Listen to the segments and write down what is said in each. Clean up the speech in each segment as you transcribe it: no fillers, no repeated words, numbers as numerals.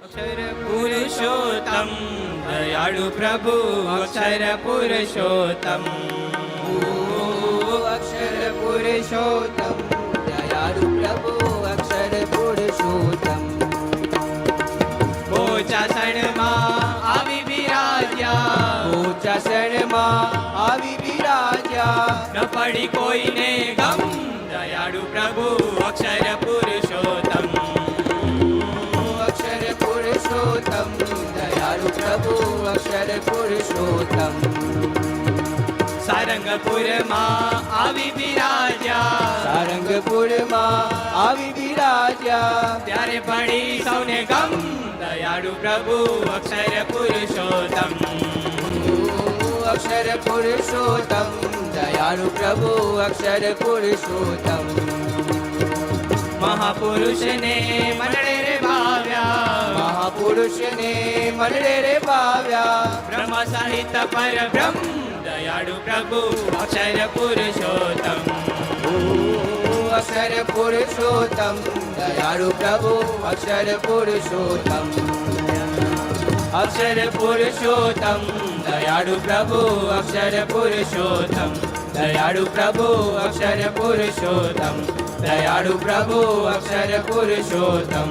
अक्षर पुरुषोत्तम दयाळु प्रभु अक्षर पुरुषोत्तम अक्षर पुरुषोत्तम दयाळु प्रभु अक्षर पुरुषोत्तम बोचासणમાં આવી બિરાજ્યા ઉચ્ચાસણમાં આવી બિરાજ્યા ન પડી કોઈને ગમ દયાળુ પ્રભુ અક્ષર પુરુષોત્તમ અક્ષર પુરુષોત્તમ દયાળુ પ્રભુ અક્ષર પુરુષોત્તમ સારંગપુરમાં આવી બિરાજ્યા સારંગપુરમાં આવી બિરાજ્યા ત્યારે પડી સૌને ગમ દયાળુ પ્રભુ અક્ષર પુરુષોત્તમ અક્ષર પુરુષોત્તમ દયાળુ પ્રભુ અક્ષર પુરુષોત્તમ મહાપુરુષને મંડળે રે ભાવ્યા મહાપુરુષને મંડળે રે ભાવ્યા બ્રહ્મ સાહિત્ય પર બ્રહ્મ દયાળુ પ્રભુ અક્ષર પુરુષોત્તમ અક્ષર પુરુષોત્તમ દયાળુ પ્રભુ અક્ષર પુરુષોત્તમ અક્ષર પુરુષોત્તમ દયાળુ પ્રભુ અક્ષર પુરુષોત્તમ દયાળુ પ્રભુ અક્ષર પુરુષોત્તમ દયાળુ પ્રભુ અક્ષર પુરુષોત્તમ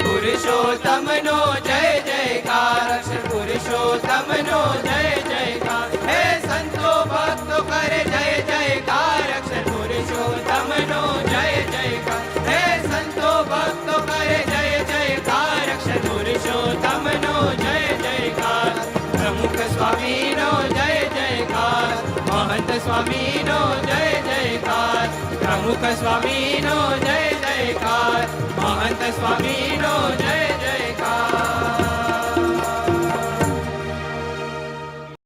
પુરુષોત્તમનો જય જયકાર અક્ષર પુરુષોત્તમનો જય જયકાર હે સંતો ભક્તો કરે જય જયકાર અક્ષર પુરુષોત્તમનો જય જયકાર હે સંતો ભક્તો કરે જય જયકાર અક્ષર પુરુષોત્તમનો જય જયકાર પ્રમુખ સ્વામીનો જય જયકાર મહંત સ્વામીનો જય જયકાર પ્રમુખ સ્વામીનો જય જયકાર મહંત સ્વામીનો જય